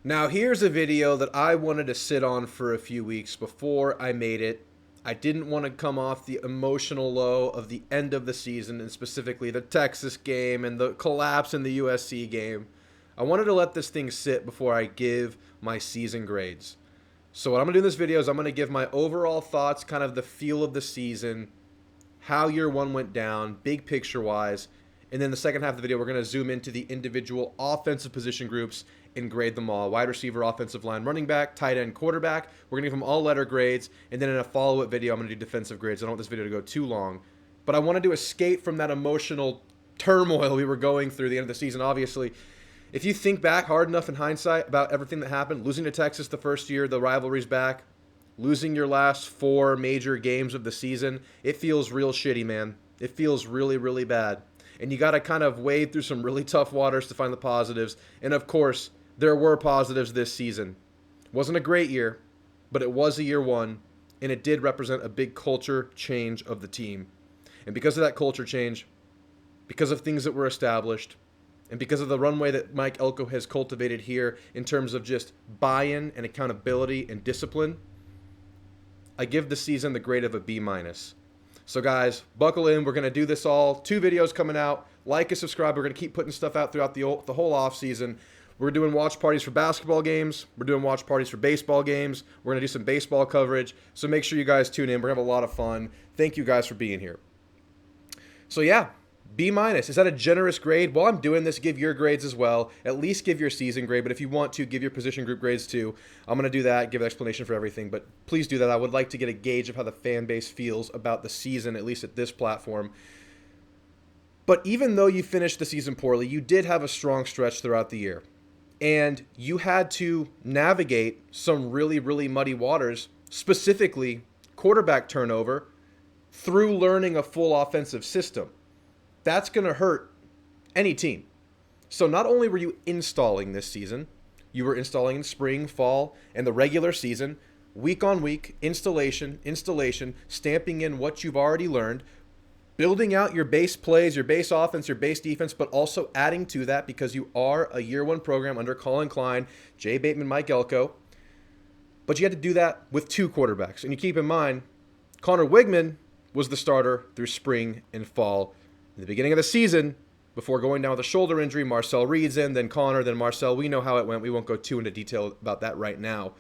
Now here's a video that I wanted to sit on for a few weeks before I made it. I didn't want to come off the emotional low of the end of the season, and specifically the Texas game and the collapse in the USC game. I wanted to let this thing sit before I give my season grades. So what I'm going to do in this video is I'm going to give my overall thoughts, kind of the feel of the season, how year one went down, big picture wise. And then the second half of the video, we're going to zoom into the individual offensive position groups and grade them all. Wide receiver, offensive line, running back, tight end, quarterback. We're going to give them all letter grades. And then in a follow-up video, I'm going to do defensive grades. I don't want this video to go too long. But I wanted to escape from that emotional turmoil we were going through the end of the season. Obviously, if you think back hard enough in hindsight about everything that happened, losing to Texas the first year, the rivalry's back, losing your last 4 major games of the season, it feels real shitty, man. It feels really, really bad. And you got to kind of wade through some really tough waters to find the positives. And of course, there were positives this season. It wasn't a great year, but it was a year one, and it did represent a big culture change of the team. And because of that culture change, because of things that were established, and because of the runway that Mike Elko has cultivated here in terms of just buy-in and accountability and discipline, I give the season the grade of a B-. So guys, buckle in. We're going to do this all. 2 videos coming out. Like and subscribe. We're going to keep putting stuff out throughout the whole offseason. We're doing watch parties for basketball games. We're doing watch parties for baseball games. We're going to do some baseball coverage. So make sure you guys tune in. We're going to have a lot of fun. Thank you guys for being here. So yeah, B-. Is that a generous grade? While I'm doing this, give your grades as well. At least give your season grade. But if you want to, give your position group grades too. I'm going to do that, give an explanation for everything. But please do that. I would like to get a gauge of how the fan base feels about the season, at least at this platform. But even though you finished the season poorly, you did have a strong stretch throughout the year. And you had to navigate some really, really muddy waters, specifically quarterback turnover, through learning a full offensive system. That's going to hurt any team. So not only were you installing this season, you were installing in spring, fall, and the regular season, week on week, installation, stamping in what you've already learned, building out your base plays, your base offense, your base defense, but also adding to that because you are a year one program under Colin Klein, Jay Bateman, Mike Elko. But you had to do that with 2 quarterbacks. And you keep in mind, Connor Wigman was the starter through spring and fall. In the beginning of the season, before going down with a shoulder injury, Marcel Reed's in, then Connor, then Marcel. We know how it went. We won't go too into detail about that right now.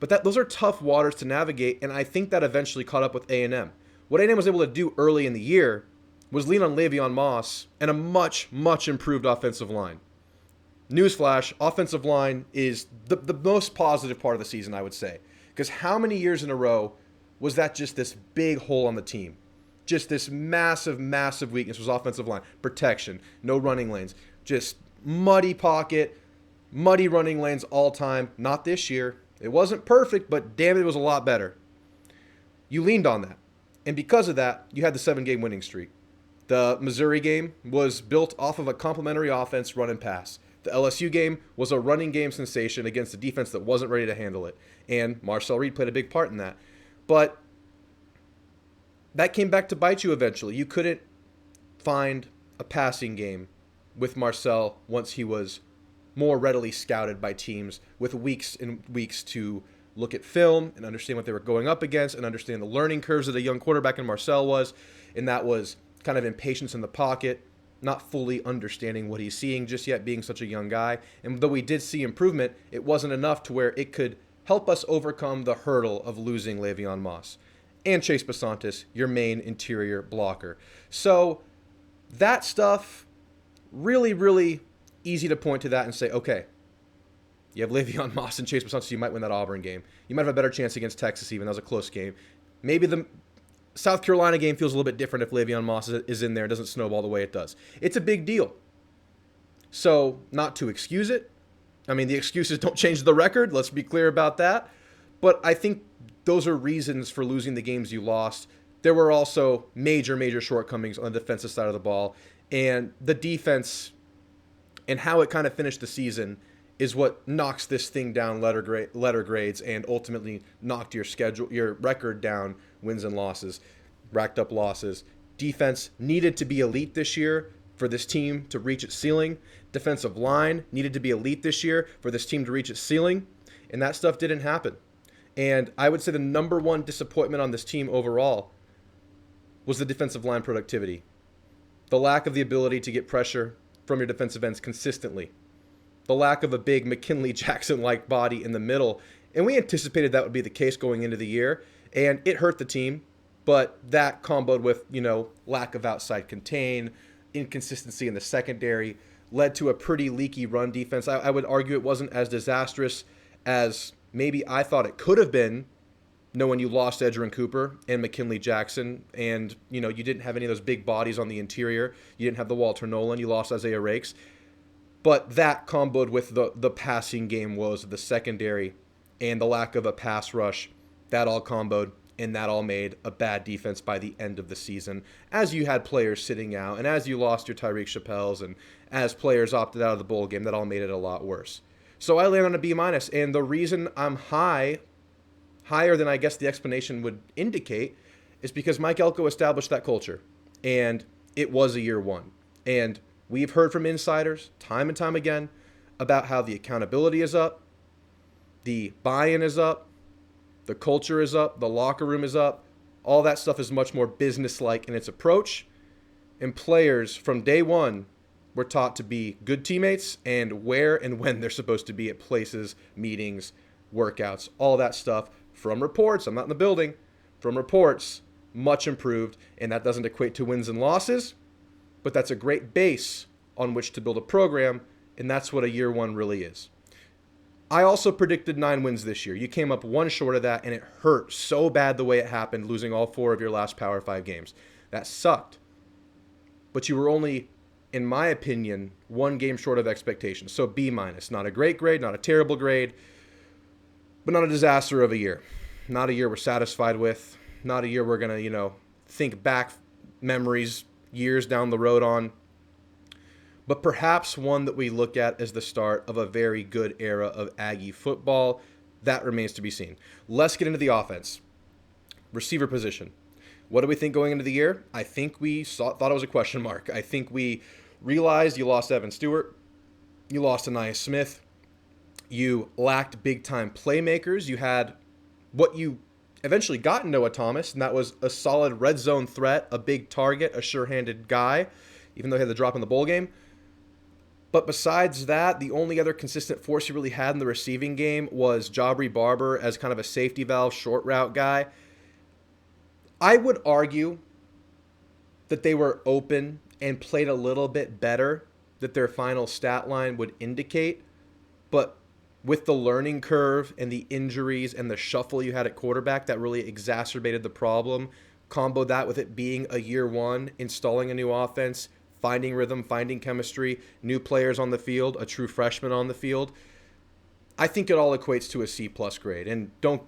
But those are tough waters to navigate, and I think that eventually caught up with A&M. What A&M was able to do early in the year was lean on Le'Veon Moss and a much, much improved offensive line. Newsflash, offensive line is the most positive part of the season, I would say. Because how many years in a row was that just this big hole on the team? Just this massive, massive weakness was offensive line. Protection, no running lanes. Just muddy pocket, muddy running lanes all time. Not this year. It wasn't perfect, but damn it, it was a lot better. You leaned on that. And because of that, you had the 7-game winning streak. The Missouri game was built off of a complementary offense, run and pass. The LSU game was a running game sensation against a defense that wasn't ready to handle it. And Marcel Reed played a big part in that. But that came back to bite you eventually. You couldn't find a passing game with Marcel once he was more readily scouted by teams with weeks and weeks to look at film and understand what they were going up against and understand the learning curves that a young quarterback in Marcel was. And that was kind of impatience in the pocket, not fully understanding what he's seeing just yet, being such a young guy. And though we did see improvement, it wasn't enough to where it could help us overcome the hurdle of losing Le'Veon Moss and Chase Basantis, your main interior blocker. So that stuff, really, really easy to point to that and say, okay, you have Le'Veon Moss and Chase Basantis, you might win that Auburn game. You might have a better chance against Texas even. That was a close game. Maybe the South Carolina game feels a little bit different if Le'Veon Moss is in there and doesn't snowball the way it does. It's a big deal. So not to excuse it. I mean, the excuses don't change the record. Let's be clear about that. But I think those are reasons for losing the games you lost. There were also major, major shortcomings on the defensive side of the ball. And the defense and how it kind of finished the season is what knocks this thing down letter grades and ultimately knocked your record down, wins and losses, racked up losses. Defense needed to be elite this year. for this team to reach its ceiling. Defensive line needed to be elite this year for this team to reach its ceiling, and that stuff didn't happen. And I would say the number one disappointment on this team overall was the defensive line productivity. The lack of the ability to get pressure from your defensive ends consistently. The lack of a big McKinley Jackson-like body in the middle. And we anticipated that would be the case going into the year, and it hurt the team. But that comboed with, lack of outside contain, inconsistency in the secondary, led to a pretty leaky run defense. I would argue it wasn't as disastrous as maybe I thought it could have been, knowing you lost Edgerrin Cooper and McKinley Jackson, and you didn't have any of those big bodies on the interior. You didn't have the Walter Nolan. You lost Isaiah Rakes. But that comboed with the passing game woes of the secondary and the lack of a pass rush, that all comboed, and that all made a bad defense by the end of the season. As you had players sitting out, and as you lost your Tyreek Chappelles, and as players opted out of the bowl game, that all made it a lot worse. So I land on a B-, and the reason I'm higher than I guess the explanation would indicate is because Mike Elko established that culture, and it was a year one. And we've heard from insiders time and time again about how the accountability is up, the buy-in is up, the culture is up, the locker room is up. All that stuff is much more business-like in its approach. And players from day one were taught to be good teammates and where and when they're supposed to be at places, meetings, workouts, all that stuff. From reports, I'm not in the building, from reports, much improved. And that doesn't equate to wins and losses, but that's a great base on which to build a program. And that's what a year one really is. I also predicted 9 wins this year. You came up one short of that, and it hurt so bad the way it happened, losing all 4 of your last Power 5 games. That sucked. But you were only, in my opinion, 1 game short of expectations. So B-. Not a great grade, not a terrible grade, but not a disaster of a year. Not a year we're satisfied with. Not a year we're going to, think back memories years down the road on. But perhaps one that we look at as the start of a very good era of Aggie football. That remains to be seen. Let's get into the offense. Receiver position. What do we think going into the year? I think we thought it was a question mark. I think we realized you lost Evan Stewart. You lost Aniyah Smith. You lacked big-time playmakers. You had what you eventually got in Noah Thomas, and that was a solid red zone threat, a big target, a sure-handed guy, even though he had the drop in the bowl game. But besides that, the only other consistent force you really had in the receiving game was Jabri Barber as kind of a safety valve, short route guy. I would argue that they were open and played a little bit better that their final stat line would indicate. But with the learning curve and the injuries and the shuffle you had at quarterback, that really exacerbated the problem. Combo that with it being a year one, installing a new offense, finding rhythm, finding chemistry, new players on the field, a true freshman on the field. I think it all equates to a C+ grade. And don't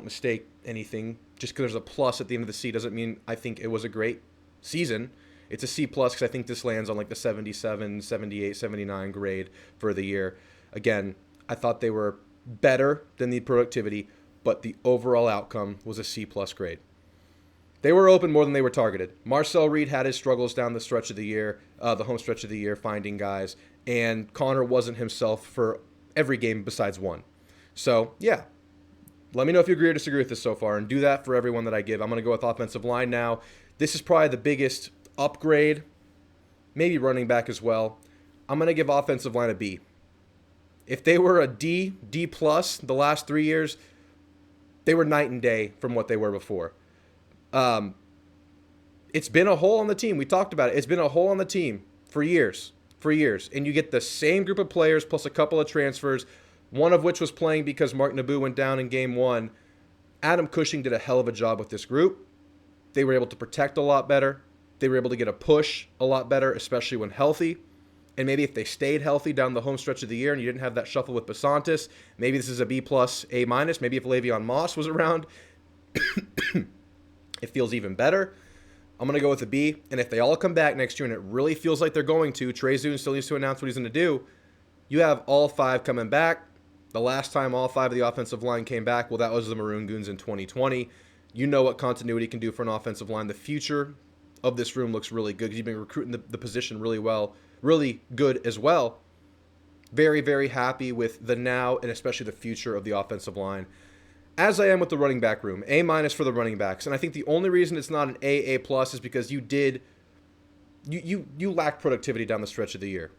mistake anything. Just because there's a plus at the end of the C doesn't mean I think it was a great season. It's a C+ because I think this lands on like the 77, 78, 79 grade for the year. Again, I thought they were better than the productivity, but the overall outcome was a C+ grade. They were open more than they were targeted. Marcel Reed had his struggles down the stretch of the year, the home stretch of the year, finding guys. And Connor wasn't himself for every game besides one. So, yeah. Let me know if you agree or disagree with this so far, and do that for everyone that I give. I'm going to go with offensive line now. This is probably the biggest upgrade, maybe running back as well. I'm going to give offensive line a B. If they were a D+, the last 3 years, they were night and day from what they were before. It's been a hole on the team. We talked about it. It's been a hole on the team for years. And you get the same group of players plus a couple of transfers, one of which was playing because Mark Naboo went down in game 1. Adam Cushing did a hell of a job with this group. They were able to protect a lot better. They were able to get a push a lot better, especially when healthy. And maybe if they stayed healthy down the home stretch of the year and you didn't have that shuffle with Basantis, maybe this is a B+, A-. Maybe if Le'Veon Moss was around, it feels even better. I'm going to go with a B. And if they all come back next year and it really feels like they're going to, Trey Zune still needs to announce what he's going to do. You have all 5 coming back. The last time all 5 of the offensive line came back, well, that was the Maroon Goons in 2020. You know what continuity can do for an offensive line. The future of this room looks really good because you've been recruiting the position really well, really good as well. Very, very happy with the now and especially the future of the offensive line. As I am with the running back room, A- for the running backs. And I think the only reason it's not an A+ is because you lacked productivity down the stretch of the year.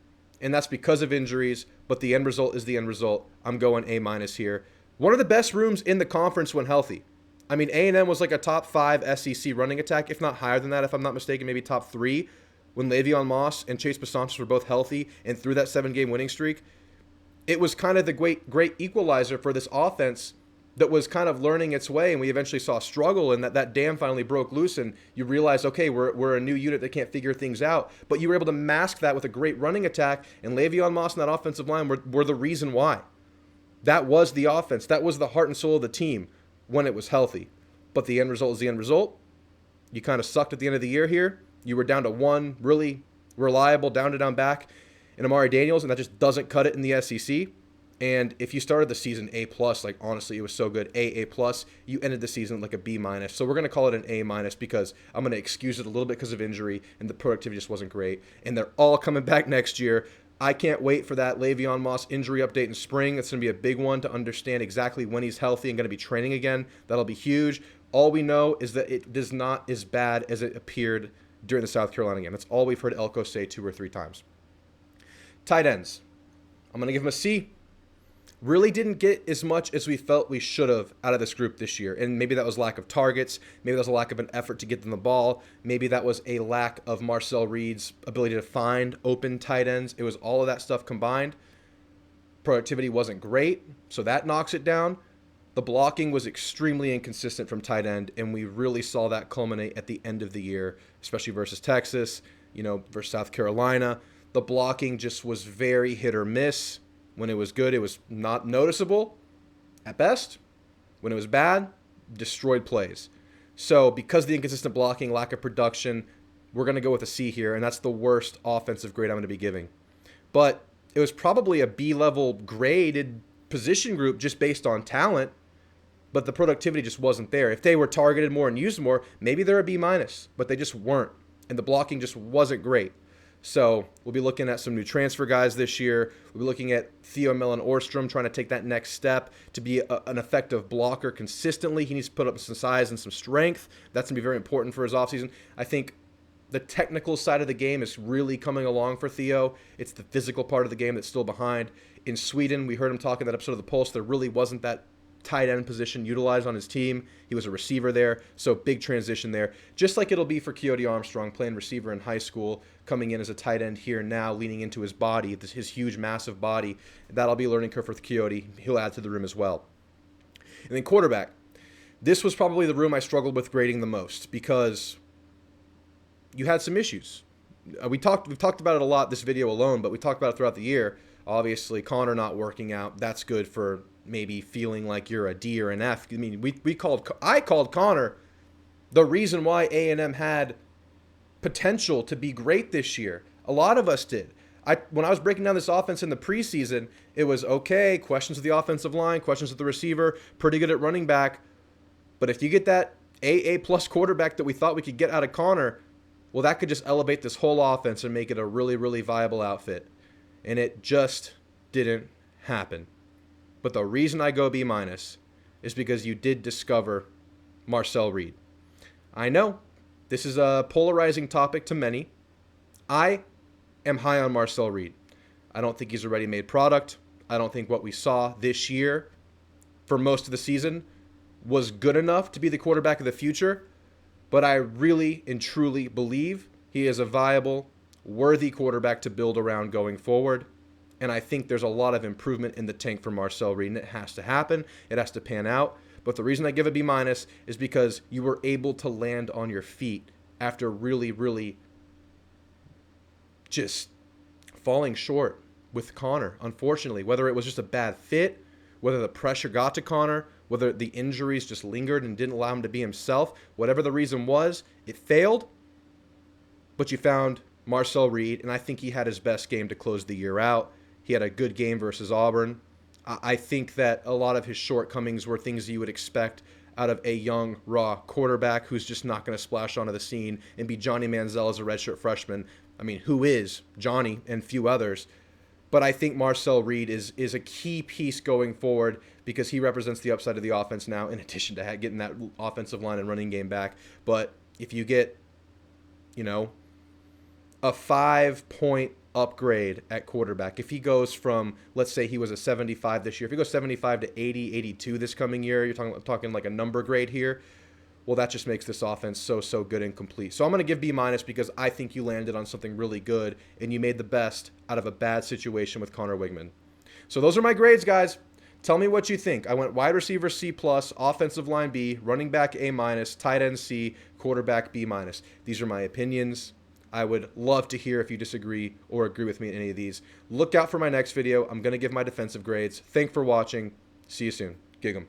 And that's because of injuries, but the end result is the end result. I'm going A- here. One of the best rooms in the conference when healthy. I mean, A&M was like a top 5 SEC running attack, if not higher than that, if I'm not mistaken, maybe top 3, when Le'Veon Moss and Chase Bisontis were both healthy and through that 7-game winning streak. It was kind of the great equalizer for this offense that was kind of learning its way, and we eventually saw struggle, and that dam finally broke loose, and you realize, okay, we're a new unit that can't figure things out. But you were able to mask that with a great running attack, and Le'Veon Moss and that offensive line were the reason why. That was the offense. That was the heart and soul of the team when it was healthy. But the end result is the end result. You kind of sucked at the end of the year here. You were down to one really reliable down-to-down back in Amari Daniels, and that just doesn't cut it in the SEC. And if you started the season A+, like honestly, it was so good, A+, you ended the season like a B-. So we're going to call it an A- because I'm going to excuse it a little bit because of injury, and the productivity just wasn't great. And they're all coming back next year. I can't wait for that Le'Veon Moss injury update in spring. It's going to be a big one to understand exactly when he's healthy and going to be training again. That'll be huge. All we know is that it is not as bad as it appeared during the South Carolina game. That's all we've heard Elko say 2 or 3 times. Tight ends. I'm going to give him a C. Really didn't get as much as we felt we should have out of this group this year. And maybe that was lack of targets. Maybe that was a lack of an effort to get them the ball. Maybe that was a lack of Marcel Reed's ability to find open tight ends. It was all of that stuff combined. Productivity wasn't great, so that knocks it down. The blocking was extremely inconsistent from tight end, and we really saw that culminate at the end of the year, especially versus Texas, versus South Carolina. The blocking just was very hit or miss. When it was good, it was not noticeable at best. When it was bad, destroyed plays. So because of the inconsistent blocking, lack of production, we're going to go with a C here, and that's the worst offensive grade I'm going to be giving. But it was probably a B-level graded position group just based on talent, but the productivity just wasn't there. If they were targeted more and used more, maybe they're a B-, but they just weren't, and the blocking just wasn't great. So we'll be looking at some new transfer guys this year. We'll be looking at Theo Mellon-Orstrom trying to take that next step to be an effective blocker consistently. He needs to put up some size and some strength. That's going to be very important for his offseason. I think the technical side of the game is really coming along for Theo. It's the physical part of the game that's still behind. In Sweden, we heard him talk in that episode of The Pulse. There really wasn't that tight end position utilized on his team. He was a receiver there, so big transition there. Just like it'll be for Keody Armstrong, playing receiver in high school, coming in as a tight end here now, leaning into his body, his huge, massive body. That'll be a learning curve for Keody. He'll add to the room as well. And then quarterback. This was probably the room I struggled with grading the most because you had some issues. We've talked about it a lot this video alone, but we talked about it throughout the year. Obviously, Connor not working out. That's good for maybe feeling like you're a D or an F. I mean, I called Connor the reason why A&M had potential to be great this year. A lot of us did. When I was breaking down this offense in the preseason, it was okay, questions of the offensive line, questions of the receiver, pretty good at running back. But if you get that AA+ quarterback that we thought we could get out of Connor, well, that could just elevate this whole offense and make it a really, really viable outfit. And it just didn't happen. But the reason I go B- is because you did discover Marcel Reed. I know this is a polarizing topic to many. I am high on Marcel Reed. I don't think he's a ready-made product. I don't think what we saw this year for most of the season was good enough to be the quarterback of the future. But I really and truly believe he is a viable, worthy quarterback to build around going forward. And I think there's a lot of improvement in the tank for Marcel Reed, and it has to happen. It has to pan out. But the reason I give a B- is because you were able to land on your feet after really, really just falling short with Connor, unfortunately. Whether it was just a bad fit, whether the pressure got to Connor, whether the injuries just lingered and didn't allow him to be himself, whatever the reason was, it failed. But you found Marcel Reed, and I think he had his best game to close the year out. He had a good game versus Auburn. I think that a lot of his shortcomings were things you would expect out of a young, raw quarterback who's just not going to splash onto the scene and be Johnny Manziel as a redshirt freshman. I mean, who is Johnny and few others? But I think Marcel Reed is a key piece going forward because he represents the upside of the offense now, in addition to getting that offensive line and running game back. But if you get, a 5-point upgrade at quarterback, if he goes from, let's say he was a 75 this year, if he goes 75 to 80, 82 this coming year, you're talking like a number grade here. Well, that just makes this offense so good and complete. So I'm going to give B- because I think you landed on something really good and you made the best out of a bad situation with Connor Wigman. So those are my grades, guys. Tell me what you think. I went wide receiver C+, offensive line B, running back A-, tight end C, quarterback B-. These are my opinions. I would love to hear if you disagree or agree with me in any of these. Look out for my next video. I'm going to give my defensive grades. Thanks for watching. See you soon. Gig 'em.